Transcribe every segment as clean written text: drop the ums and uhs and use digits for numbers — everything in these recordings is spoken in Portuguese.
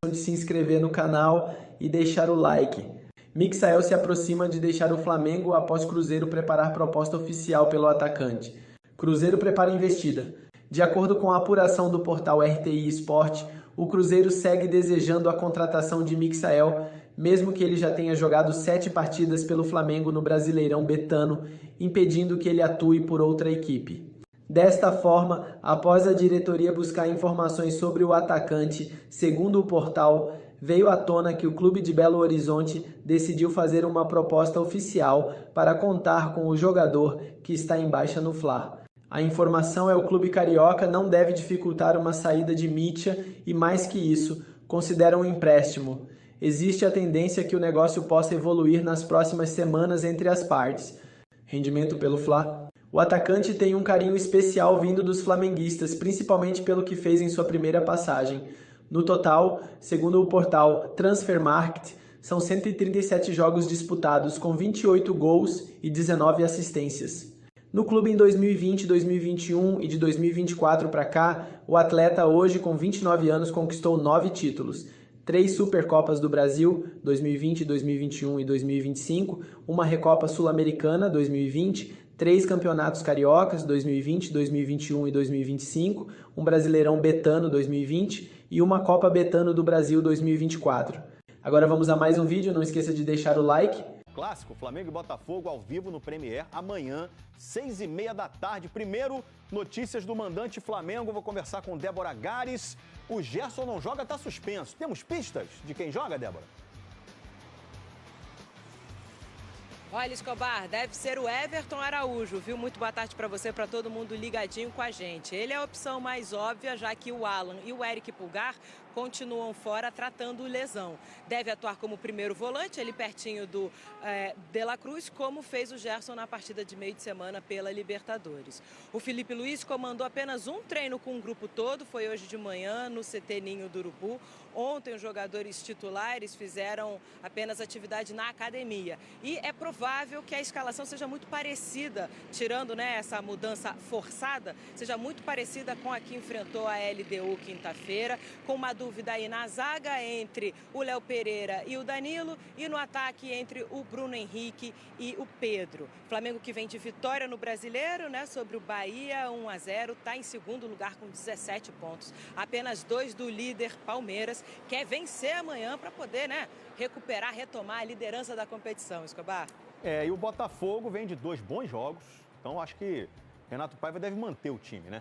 de se inscrever no canal e deixar o like. Micael se aproxima de deixar o Flamengo após Cruzeiro preparar proposta oficial pelo atacante. Cruzeiro prepara investida. De acordo com a apuração do portal RTI Sport, o Cruzeiro segue desejando a contratação de Micael, mesmo que ele já tenha jogado 7 partidas pelo Flamengo no Brasileirão Betano, impedindo que ele atue por outra equipe. Desta forma, após a diretoria buscar informações sobre o atacante, segundo o portal, veio à tona que o clube de Belo Horizonte decidiu fazer uma proposta oficial para contar com o jogador que está em baixa no Fla. A informação é que o clube carioca não deve dificultar uma saída de Mitja e, mais que isso, considera um empréstimo. Existe a tendência que o negócio possa evoluir nas próximas semanas entre as partes. Rendimento pelo Fla. O atacante tem um carinho especial vindo dos flamenguistas, principalmente pelo que fez em sua primeira passagem. No total, segundo o portal Transfermarkt, são 137 jogos disputados, com 28 gols e 19 assistências. No clube em 2020, 2021 e de 2024 para cá, o atleta hoje com 29 anos conquistou 9 títulos. 3 Supercopas do Brasil, 2020, 2021 e 2025, uma Recopa Sul-Americana, 2020, 3 campeonatos cariocas, 2020, 2021 e 2025, um Brasileirão Betano 2020 e uma Copa Betano do Brasil 2024. Agora vamos a mais um vídeo, não esqueça de deixar o like. Clássico, Flamengo e Botafogo ao vivo no Premier, amanhã, 6h30 da tarde. Primeiro, notícias do mandante Flamengo, vou conversar com Débora Gares. O Gerson não joga, está suspenso. Temos pistas de quem joga, Débora? Olha, Escobar, deve ser o Everton Araújo, viu? Muito boa tarde para você, para todo mundo ligadinho com a gente. Ele é a opção mais óbvia, já que o Alan e o Eric Pulgar continuam fora tratando lesão. Deve atuar como primeiro volante, ali pertinho do De La Cruz, como fez o Gerson na partida de meio de semana pela Libertadores. O Felipe Luiz comandou apenas um treino com o grupo todo, foi hoje de manhã no CT Ninho do Urubu. Ontem os jogadores titulares fizeram apenas atividade na academia. E é provável que a escalação seja muito parecida, tirando, né, essa mudança forçada, seja muito parecida com a que enfrentou a LDU quinta-feira, com uma dúvida aí na zaga entre o Léo Pereira e o Danilo e no ataque entre o Bruno Henrique e o Pedro. Flamengo que vem de vitória no Brasileiro, né, sobre o Bahia, 1-0, está em segundo lugar com 17 pontos. Apenas 2 do líder Palmeiras, quer vencer amanhã para poder, né, recuperar, retomar a liderança da competição, Escobar. E o Botafogo vem de 2 bons jogos, então acho que Renato Paiva deve manter o time, né?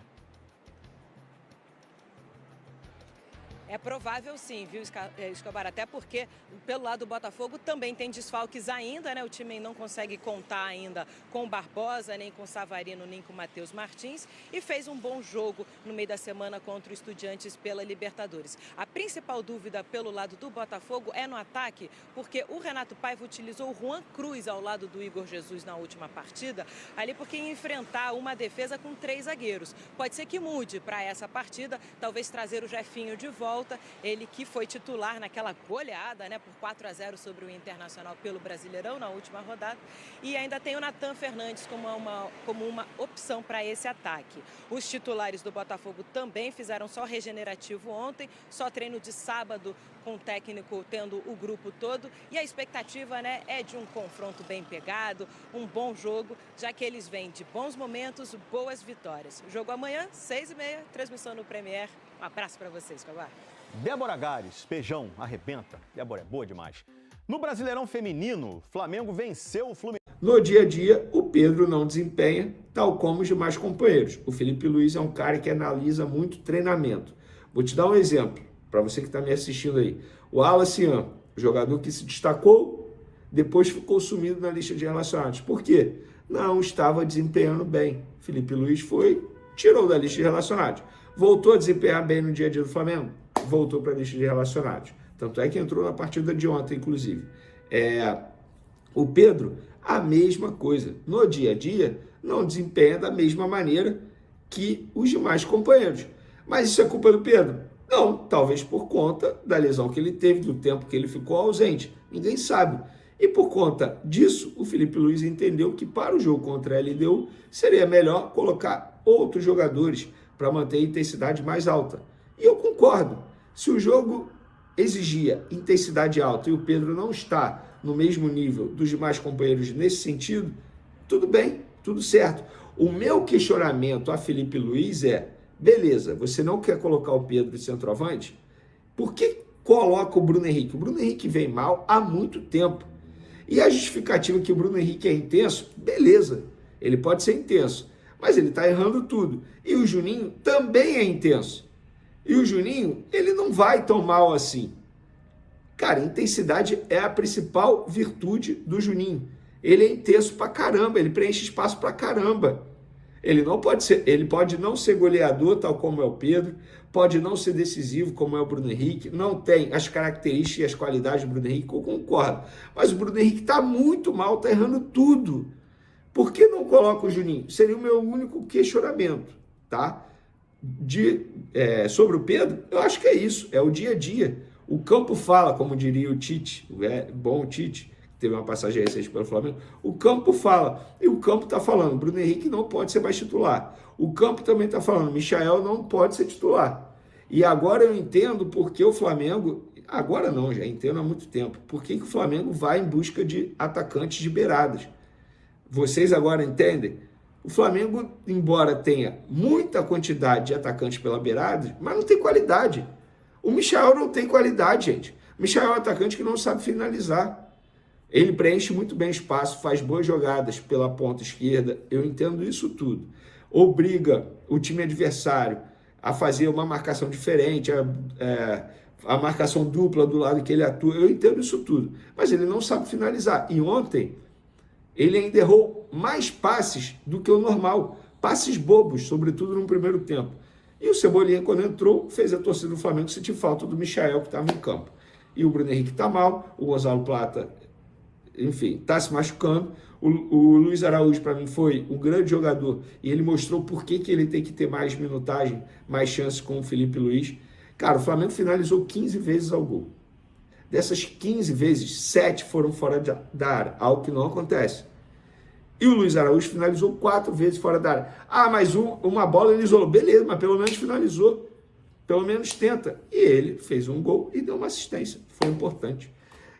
É provável sim, viu, Escobar? Até porque, pelo lado do Botafogo, também tem desfalques ainda, né? O time não consegue contar ainda com o Barbosa, nem com o Savarino, nem com o Matheus Martins. E fez um bom jogo no meio da semana contra o Estudiantes pela Libertadores. A principal dúvida pelo lado do Botafogo é no ataque, porque o Renato Paiva utilizou o Juan Cruz ao lado do Igor Jesus na última partida, ali porque ia enfrentar uma defesa com 3 zagueiros. Pode ser que mude para essa partida, talvez trazer o Jefinho de volta. Ele que foi titular naquela goleada, né, por 4-0 sobre o Internacional pelo Brasileirão na última rodada. E ainda tem o Natan Fernandes como uma opção para esse ataque. Os titulares do Botafogo também fizeram só regenerativo ontem, só treino de sábado com o técnico tendo o grupo todo. E a expectativa, né, é de um confronto bem pegado, um bom jogo, já que eles vêm de bons momentos, boas vitórias. Jogo amanhã, 6h30, transmissão no Premier. Um abraço para vocês, Escobar. Débora Gares, Pejão, arrebenta. Débora é boa demais. No Brasileirão Feminino, Flamengo venceu o Fluminense. No dia a dia, o Pedro não desempenha, tal como os demais companheiros. O Felipe Luiz é um cara que analisa muito treinamento. Vou te dar um exemplo, para você que está me assistindo aí. O Alacian, jogador que se destacou, depois ficou sumido na lista de relacionados. Por quê? Não estava desempenhando bem. Felipe Luiz tirou da lista de relacionados. Voltou a desempenhar bem no dia a dia do Flamengo? Voltou para a lista de relacionados. Tanto é que entrou na partida de ontem, inclusive. O Pedro, a mesma coisa. No dia a dia, não desempenha da mesma maneira que os demais companheiros. Mas isso é culpa do Pedro? Não, talvez por conta da lesão que ele teve, do tempo que ele ficou ausente. Ninguém sabe. E por conta disso, o Felipe Luiz entendeu que para o jogo contra a LDU seria melhor colocar outros jogadores para manter a intensidade mais alta. E eu concordo. Se o jogo exigia intensidade alta e o Pedro não está no mesmo nível dos demais companheiros nesse sentido, tudo bem, tudo certo. O meu questionamento a Felipe Luiz é, beleza, você não quer colocar o Pedro de centroavante? Por que coloca o Bruno Henrique? O Bruno Henrique vem mal há muito tempo. E a justificativa que o Bruno Henrique é intenso, beleza, ele pode ser intenso, mas ele está errando tudo. E o Juninho também é intenso. E o Juninho, ele não vai tão mal assim. Cara, intensidade é a principal virtude do Juninho. Ele é intenso pra caramba, ele preenche espaço pra caramba. Ele pode não ser goleador, tal como é o Pedro, pode não ser decisivo, como é o Bruno Henrique, não tem as características e as qualidades do Bruno Henrique, eu concordo. Mas o Bruno Henrique tá muito mal, tá errando tudo. Por que não coloca o Juninho? Seria o meu único questionamento, tá? Sobre o Pedro, eu acho que é isso, é o dia a dia. O campo fala, como diria o Tite, o bom Tite, que teve uma passagem recente pelo Flamengo, o campo fala, e o campo está falando, Bruno Henrique não pode ser mais titular. O campo também está falando, Michael não pode ser titular. E agora eu entendo porque o Flamengo, agora não, já entendo há muito tempo, porque o Flamengo vai em busca de atacantes de beiradas. Vocês agora entendem? O Flamengo, embora tenha muita quantidade de atacantes pela beirada, mas não tem qualidade. O Michael não tem qualidade, gente. O Michael é um atacante que não sabe finalizar. Ele preenche muito bem espaço, faz boas jogadas pela ponta esquerda. Eu entendo isso tudo. Obriga o time adversário a fazer uma marcação diferente, a marcação dupla do lado que ele atua. Eu entendo isso tudo. Mas ele não sabe finalizar. E ontem, ele ainda errou mais passes do que o normal. Passes bobos, sobretudo no primeiro tempo. E o Cebolinha, quando entrou, fez a torcida do Flamengo sentir falta do Michael, que estava em campo. E o Bruno Henrique está mal, o Gonzalo Plata, enfim, está se machucando. O Luiz Araújo, para mim, foi um grande jogador e ele mostrou por que ele tem que ter mais minutagem, mais chances com o Felipe Luiz. Cara, o Flamengo finalizou 15 vezes ao gol. Dessas 15 vezes, 7 foram fora da área, algo que não acontece. E o Luiz Araújo finalizou 4 vezes fora da área. Ah, mas uma bola ele isolou. Beleza, mas pelo menos finalizou. Pelo menos tenta. E ele fez um gol e deu uma assistência. Foi importante.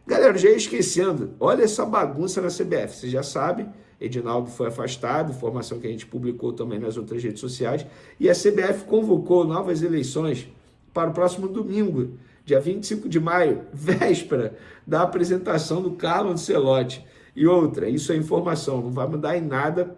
Galera, já ia esquecendo. Olha essa bagunça na CBF. Vocês já sabem, Edinaldo foi afastado, informação que a gente publicou também nas outras redes sociais. E a CBF convocou novas eleições para o próximo domingo, dia 25 de maio, véspera da apresentação do Carlo Ancelotti. E outra, isso é informação, não vai mudar em nada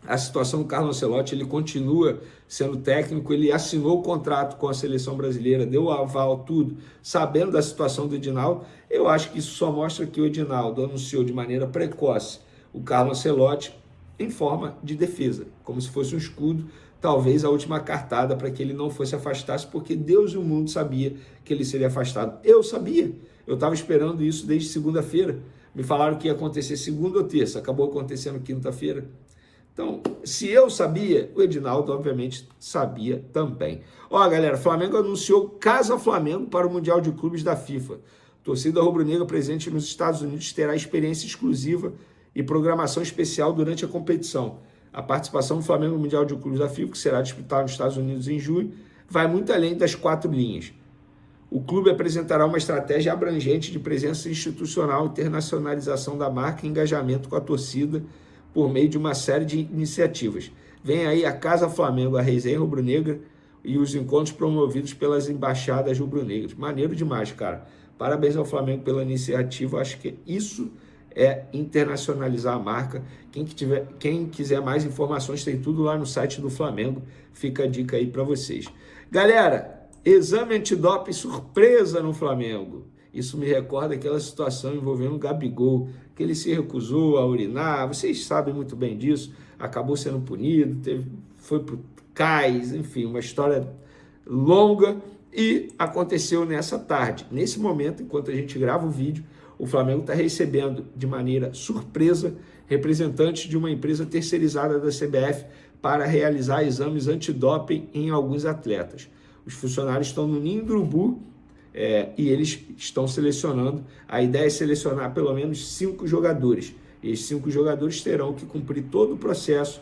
a situação do Carlo Ancelotti, ele continua sendo técnico, ele assinou o contrato com a seleção brasileira, deu o aval, tudo, sabendo da situação do Edinaldo. Eu acho que isso só mostra que o Edinaldo anunciou de maneira precoce o Carlo Ancelotti em forma de defesa, como se fosse um escudo, talvez a última cartada para que ele não fosse afastado, porque Deus e o mundo sabia que ele seria afastado. Eu sabia, eu estava esperando isso desde segunda-feira. Me falaram que ia acontecer segunda ou terça, acabou acontecendo quinta-feira. Então, se eu sabia, o Edinaldo, obviamente, sabia também. Ó, galera, Flamengo anunciou Casa Flamengo para o Mundial de Clubes da FIFA. Torcida rubro-negra presente nos Estados Unidos terá experiência exclusiva e programação especial durante a competição. A participação do Flamengo no Mundial de Clubes da FIFA, que será disputado nos Estados Unidos em junho, vai muito além das 4 linhas. O clube apresentará uma estratégia abrangente de presença institucional, internacionalização da marca e engajamento com a torcida por meio de uma série de iniciativas. Vem aí a Casa Flamengo, a resenha rubro-negra e os encontros promovidos pelas embaixadas rubro-negras. Maneiro demais, cara. Parabéns ao Flamengo pela iniciativa. Acho que isso é internacionalizar a marca. Quem quiser mais informações, tem tudo lá no site do Flamengo. Fica a dica aí para vocês. Galera, exame antidoping surpresa no Flamengo. Isso me recorda aquela situação envolvendo o Gabigol, que ele se recusou a urinar. Vocês sabem muito bem disso. Acabou sendo punido, foi para o CAIS, enfim, uma história longa. E aconteceu nessa tarde. Nesse momento, enquanto a gente grava o vídeo, o Flamengo está recebendo de maneira surpresa representantes de uma empresa terceirizada da CBF para realizar exames antidoping em alguns atletas. Os funcionários estão no ninho do urubu e eles estão selecionando. A ideia é selecionar pelo menos 5 jogadores. E esses 5 jogadores terão que cumprir todo o processo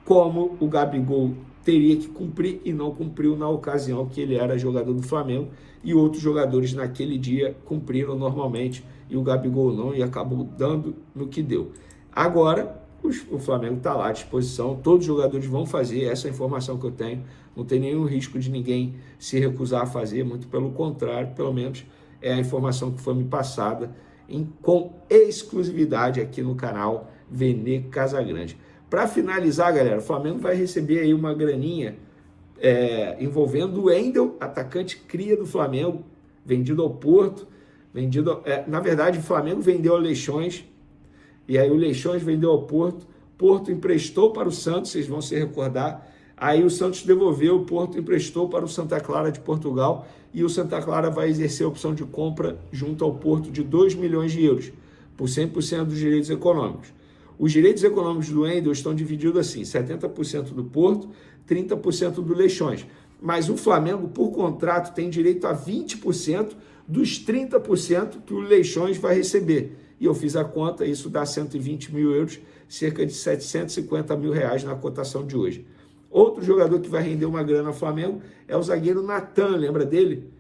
como o Gabigol teria que cumprir e não cumpriu na ocasião que ele era jogador do Flamengo, e outros jogadores naquele dia cumpriram normalmente e o Gabigol não, e acabou dando no que deu. Agora, o Flamengo está lá à disposição, todos os jogadores vão fazer, essa é a informação que eu tenho, não tem nenhum risco de ninguém se recusar a fazer, muito pelo contrário, pelo menos é a informação que foi me passada com exclusividade aqui no canal Vene Casagrande. Para finalizar, galera, o Flamengo vai receber aí uma graninha envolvendo o Wendel, atacante cria do Flamengo, vendido ao Porto, na verdade o Flamengo vendeu ao Leixões, e aí o Leixões vendeu ao Porto, Porto emprestou para o Santos, vocês vão se recordar, aí o Santos devolveu, o Porto emprestou para o Santa Clara de Portugal, e o Santa Clara vai exercer a opção de compra junto ao Porto de 2 milhões de euros, por 100% dos direitos econômicos. Os direitos econômicos do Wendel estão divididos assim, 70% do Porto, 30% do Leixões. Mas o Flamengo, por contrato, tem direito a 20% dos 30% que o Leixões vai receber. E eu fiz a conta, isso dá 120 mil euros, cerca de 750 mil reais na cotação de hoje. Outro jogador que vai render uma grana ao Flamengo é o zagueiro Natan, lembra dele?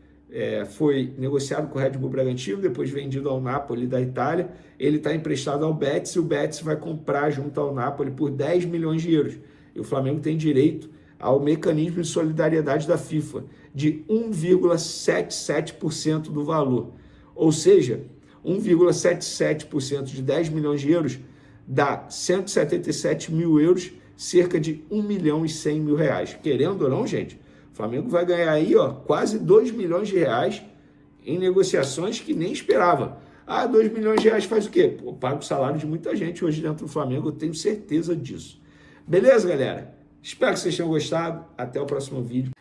Foi negociado com o Red Bull Bragantino, depois vendido ao Napoli da Itália. Ele está emprestado ao Betis e o Betis vai comprar junto ao Napoli por 10 milhões de euros. E o Flamengo tem direito ao mecanismo de solidariedade da FIFA de 1,77% do valor. Ou seja, 1,77% de 10 milhões de euros dá 177 mil euros, cerca de 1 milhão e 100 mil reais. Querendo ou não, gente, o Flamengo vai ganhar aí quase 2 milhões de reais em negociações que nem esperava. 2 milhões de reais faz o quê? Paga o salário de muita gente hoje dentro do Flamengo, eu tenho certeza disso. Beleza, galera? Espero que vocês tenham gostado. Até o próximo vídeo.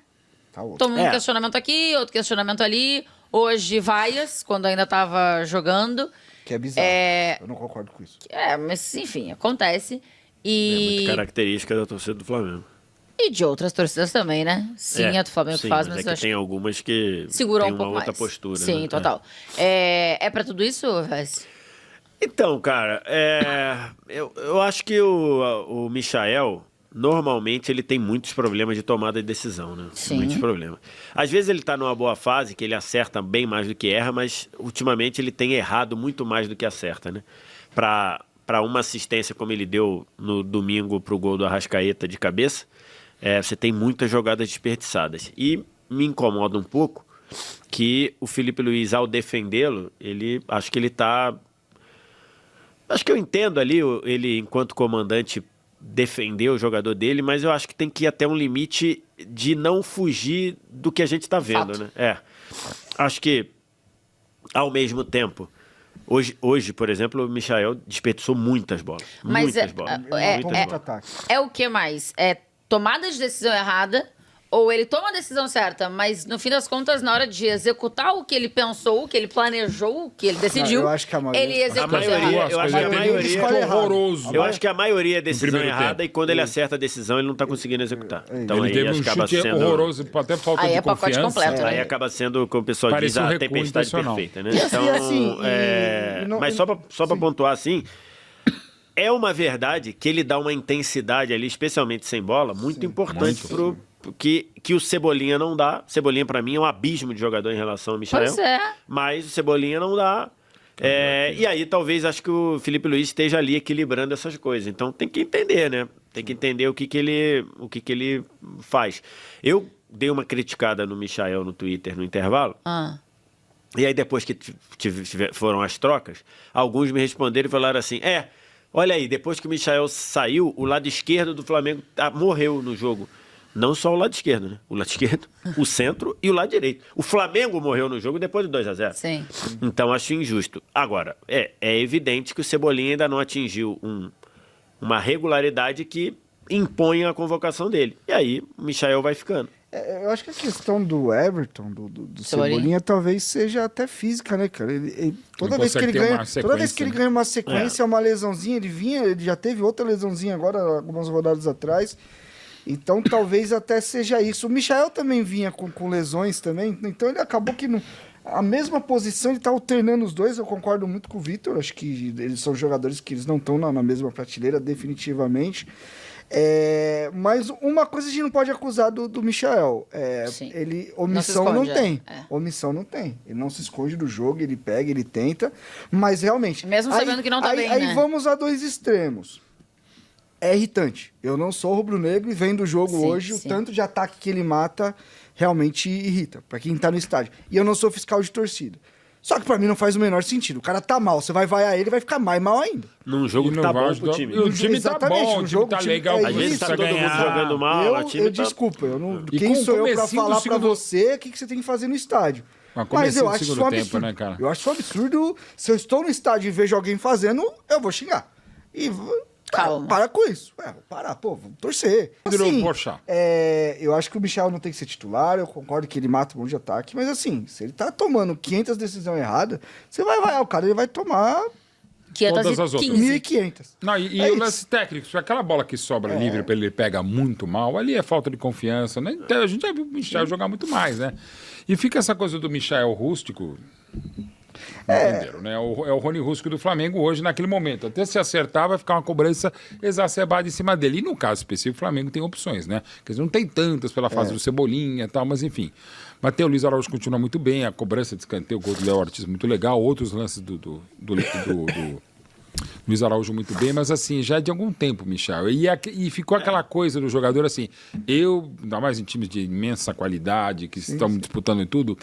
Toma um questionamento aqui, outro questionamento ali. Hoje, vaias, quando ainda estava jogando. Que é bizarro. Eu não concordo com isso. Mas enfim, acontece. É muito característica da torcida do Flamengo. E de outras torcidas também, né? Sim, a do Flamengo que faz, mas eu acho que tem algumas que seguram tem uma outra postura. Sim, né? total. É pra tudo isso, Vaz? Então, cara, eu acho que o Michael, normalmente, ele tem muitos problemas de tomada de decisão, né? Sim. Muitos problemas. Às vezes ele tá numa boa fase, que ele acerta bem mais do que erra, mas ultimamente ele tem errado muito mais do que acerta, né? Para uma assistência como ele deu no domingo pro gol do Arrascaeta de cabeça, você tem muitas jogadas desperdiçadas. E me incomoda um pouco que o Felipe Luiz, ao defendê-lo, acho que ele tá... Acho que eu entendo ali, ele enquanto comandante, defender o jogador dele, mas eu acho que tem que ir até um limite de não fugir do que a gente tá vendo, Fato. né? Acho que, ao mesmo tempo, hoje, por exemplo, o Michael desperdiçou muitas bolas. Mas muitas bolas. É o que mais? É tomada de decisão errada, ou ele toma a decisão certa, mas no fim das contas, na hora de executar o que ele pensou, o que ele planejou, o que ele decidiu, eu acho que a maioria, ele executa eu acho que a maioria horroroso. Eu acho que a maioria é decisão errada tempo. e quando ele acerta a decisão, ele não tá conseguindo executar. Então Ele aí teve um acaba chute sendo horroroso, até falta Aí de é pacote confiança. completo, né? Aí acaba sendo, como o pessoal Parece diz, um a recuo tempestade intencional. perfeita, né? E Então, assim, mas só pra pontuar assim, é uma verdade que ele dá uma intensidade ali, especialmente sem bola, muito importante que o Cebolinha não dá. Cebolinha, pra mim, é um abismo de jogador em relação ao Michael. Pois é. Mas o Cebolinha não dá. E aí, talvez, acho que o Felipe Luiz esteja ali equilibrando essas coisas. Então, tem que entender, né? Tem que entender o que ele faz. Eu dei uma criticada no Michael no Twitter no intervalo. E aí, depois que foram as trocas, alguns me responderam e falaram assim, olha aí, depois que o Michael saiu, o lado esquerdo do Flamengo morreu no jogo. Não só o lado esquerdo, né? O lado esquerdo, o centro e o lado direito. O Flamengo morreu no jogo depois de 2-0. Sim. Então, acho injusto. Agora, é evidente que o Cebolinha ainda não atingiu uma regularidade que impõe a convocação dele. E aí, o Michael vai ficando. Eu acho que a questão do Everton, do Cebolinha, talvez seja até física, né, cara? Toda vez que ele ganha uma sequência, uma lesãozinha, ele já teve outra lesãozinha agora, algumas rodadas atrás. Então, talvez até seja isso. O Michael também vinha com lesões também, então ele acabou que a mesma posição, ele tá alternando os dois. Eu concordo muito com o Vitor, acho que eles são jogadores que eles não estão na mesma prateleira, definitivamente. Mas uma coisa a gente não pode acusar do Michael. Omissão não tem. Omissão não tem. Ele não se esconde do jogo, ele pega, ele tenta. Mas realmente... Mesmo sabendo que não tá bem, né? Aí vamos a dois extremos. É irritante. Eu não sou rubro-negro e vendo o jogo hoje, o tanto de ataque que ele mata realmente irrita, pra quem tá no estádio. E eu não sou fiscal de torcida. Só que pra mim não faz o menor sentido. O cara tá mal, você vai vaiar ele, vai ficar mais mal ainda. Num jogo que tá bom pro time. E o time tá bom, o time tá legal. Às vezes tá todo mundo jogando mal, desculpa, quem sou eu pra falar pra você o que você tem que fazer no estádio? Mas eu acho isso um absurdo. Né, cara? Eu acho isso um absurdo. Se eu estou no estádio e vejo alguém fazendo, eu vou xingar. E... Calma. Para com isso. Vou parar, vamos torcer. Assim, eu acho que o Michael não tem que ser titular, eu concordo que ele mata um monte de ataque, mas assim, se ele tá tomando 500 decisões erradas, você vai vaiar o cara, ele vai tomar... Todas as outras. 1.500. Não, e o lance técnico, se aquela bola que sobra livre pra ele pega muito mal, ali é falta de confiança, né? Então, a gente já viu o Michael jogar muito mais, né? E fica essa coisa do Michael rústico... Entenderam, né? É o Rony Rústico do Flamengo hoje, naquele momento. Até se acertar, vai ficar uma cobrança exacerbada em cima dele. E no caso específico, o Flamengo tem opções, né? Quer dizer, não tem tantas pela fase do Cebolinha e tal, mas enfim. Mas tem o Luiz Araújo continua muito bem, a cobrança de escanteio, o gol do Léo Ortiz muito legal, outros lances do Luiz Araújo muito bem, mas assim, já é de algum tempo, Michel. E ficou aquela coisa do jogador assim, ainda mais em times de imensa qualidade, que estão disputando e tudo,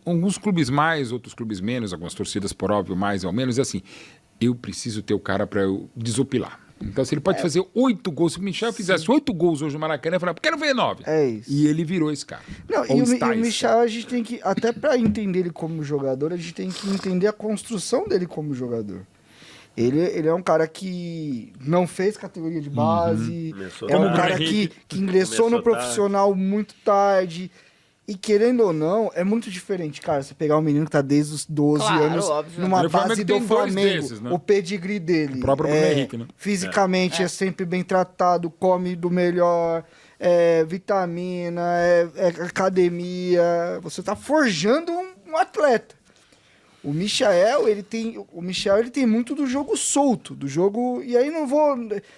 alguns clubes mais, outros clubes menos, algumas torcidas por óbvio mais ou menos, assim, eu preciso ter o cara para eu desopilar. Então, se ele pode fazer 8 gols, se o Michel fizesse 8 gols hoje no Maracanã, eu falava, quero ver 9. É isso. E ele virou esse cara. Não, e o Michel, a gente tem que, até para entender ele como jogador, a gente tem que entender a construção dele como jogador. Ele é um cara que não fez categoria de base, um cara que ingressou no profissional muito tarde. E querendo ou não, é muito diferente, cara, você pegar um menino que tá desde os 12 anos numa base do Flamengo, desses, né? O pedigree dele. O próprio Bruno Henrique, né? Fisicamente é sempre bem tratado, come do melhor, vitamina, academia. Você tá forjando um atleta. O Michael, ele tem muito do jogo solto, do jogo... E aí não vou...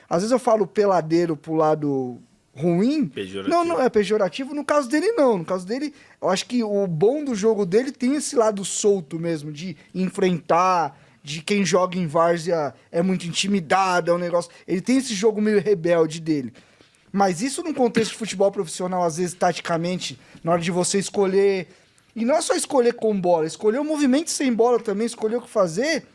Às vezes eu falo peladeiro pro lado ruim. Pejorativo. Não é pejorativo. No caso dele, não. No caso dele, eu acho que o bom do jogo dele tem esse lado solto mesmo, de enfrentar, de quem joga em várzea é muito intimidado, é um negócio... Ele tem esse jogo meio rebelde dele. Mas isso num contexto de futebol profissional, às vezes, taticamente, na hora de você escolher... E não é só escolher com bola, escolher o movimento sem bola também, escolher o que fazer.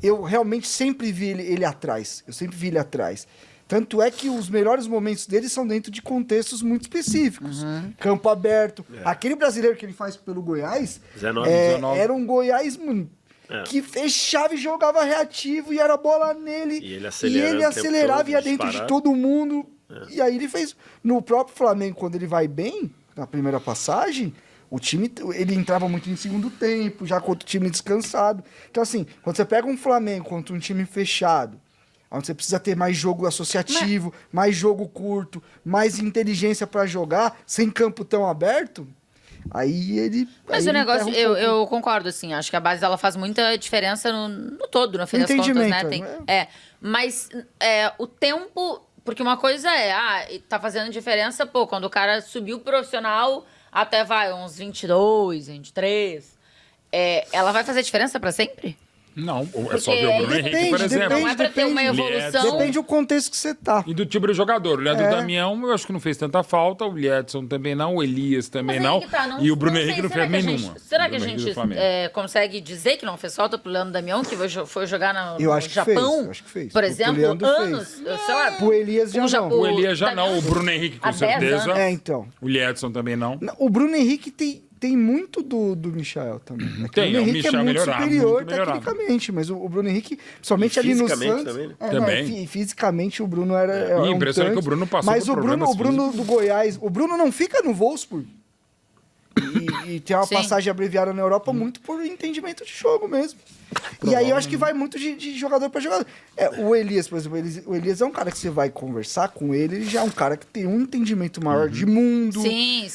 Eu realmente sempre vi ele atrás. Eu sempre vi ele atrás. Tanto é que os melhores momentos dele são dentro de contextos muito específicos. Campo aberto. Aquele brasileiro que ele faz pelo Goiás, 19. Era um Goiás que fechava e jogava reativo e era bola nele. E ele acelerava e ia dentro de todo mundo. E aí ele fez... No próprio Flamengo, quando ele vai bem, na primeira passagem... O time, ele entrava muito em segundo tempo, já contra o time descansado. Então, assim, quando você pega um Flamengo contra um time fechado, onde você precisa ter mais jogo associativo, mais jogo curto, mais inteligência para jogar, sem campo tão aberto, aí ele... Mas aí o negócio, eu concordo, assim, acho que a base ela faz muita diferença no todo, no fim das contas, né? Mas o tempo... Porque uma coisa tá fazendo diferença, quando o cara subiu profissional... Até uns 22, 23. Ela vai fazer diferença pra sempre? Não, é só ver o Bruno Henrique, por exemplo. Não é pra ter uma evolução. Depende do contexto que você tá. E do tipo de jogador. O Leandro Damião, eu acho que não fez tanta falta. O Liedson também não. O Elias também não. E o Bruno Henrique não fez nenhuma. Será que a gente consegue dizer que não fez falta pro Leandro Damião, que foi jogar no Japão? Eu acho que fez. Por exemplo, anos. Sei lá. Pro Elias já não. O Elias já não. O Bruno Henrique, com certeza. Então. O Liedson também não. O Bruno Henrique tem muito do Michael também. O Bruno Henrique é muito superior tecnicamente, mas o Bruno Henrique, principalmente ali no Santos... Também. Fisicamente o Bruno era a impressão é que o Bruno passou mas o Bruno do Goiás... O Bruno não fica no Wolfsburg. E tem uma passagem abreviada na Europa muito por entendimento de jogo mesmo. E aí eu acho que vai muito de jogador para jogador. O Elias, por exemplo, o Elias é um cara que você vai conversar com ele já é um cara que tem um entendimento maior de mundo. Sim.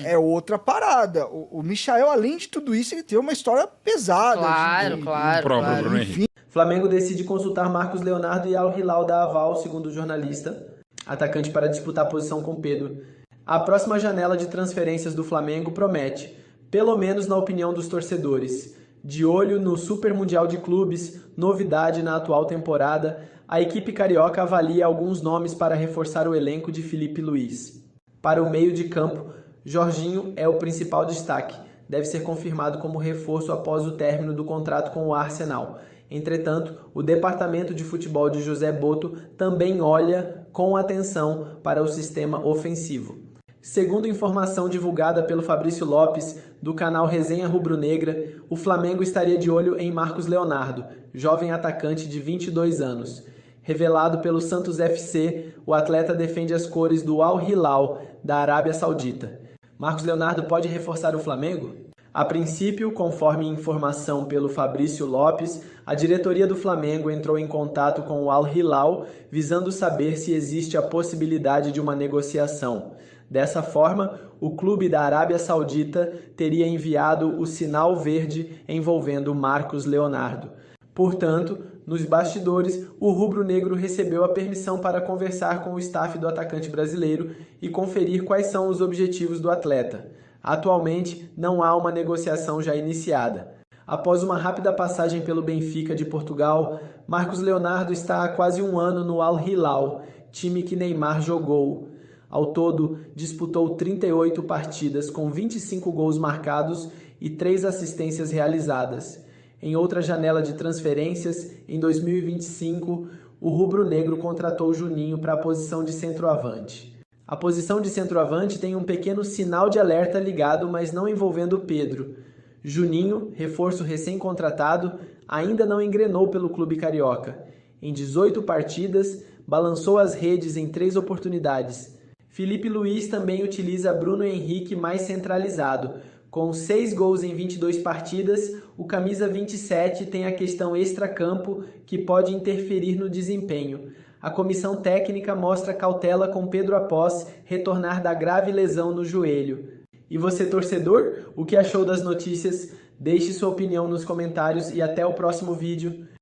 É outra parada. O Michael, além de tudo isso, ele tem uma história pesada. Claro. Bruno Henrique. Flamengo decide consultar Marcos Leonardo e Al Hilal da Aval, segundo o jornalista, atacante para disputar a posição com Pedro. A próxima janela de transferências do Flamengo promete, pelo menos na opinião dos torcedores. De olho no Super Mundial de Clubes, novidade na atual temporada, a equipe carioca avalia alguns nomes para reforçar o elenco de Felipe Luiz. Para o meio de campo, Jorginho é o principal destaque. Deve ser confirmado como reforço após o término do contrato com o Arsenal. Entretanto, o departamento de futebol de José Boto também olha com atenção para o sistema ofensivo. Segundo informação divulgada pelo Fabrício Lopes, do canal Resenha Rubro-Negra, o Flamengo estaria de olho em Marcos Leonardo, jovem atacante de 22 anos. Revelado pelo Santos FC, o atleta defende as cores do Al Hilal, da Arábia Saudita. Marcos Leonardo pode reforçar o Flamengo? A princípio, conforme informação pelo Fabrício Lopes, a diretoria do Flamengo entrou em contato com o Al Hilal, visando saber se existe a possibilidade de uma negociação. Dessa forma, o clube da Arábia Saudita teria enviado o sinal verde envolvendo Marcos Leonardo. Portanto, nos bastidores, o rubro-negro recebeu a permissão para conversar com o staff do atacante brasileiro e conferir quais são os objetivos do atleta. Atualmente, não há uma negociação já iniciada. Após uma rápida passagem pelo Benfica de Portugal, Marcos Leonardo está há quase um ano no Al Hilal, time que Neymar jogou. Ao todo, disputou 38 partidas com 25 gols marcados e 3 assistências realizadas. Em outra janela de transferências, em 2025, o rubro-negro contratou Juninho para a posição de centroavante. A posição de centroavante tem um pequeno sinal de alerta ligado, mas não envolvendo Pedro. Juninho, reforço recém-contratado, ainda não engrenou pelo clube carioca. Em 18 partidas, balançou as redes em 3 oportunidades. Felipe Luiz também utiliza Bruno Henrique mais centralizado. Com 6 gols em 22 partidas, o camisa 27 tem a questão extracampo que pode interferir no desempenho. A comissão técnica mostra cautela com Pedro após retornar da grave lesão no joelho. E você, torcedor, o que achou das notícias? Deixe sua opinião nos comentários e até o próximo vídeo.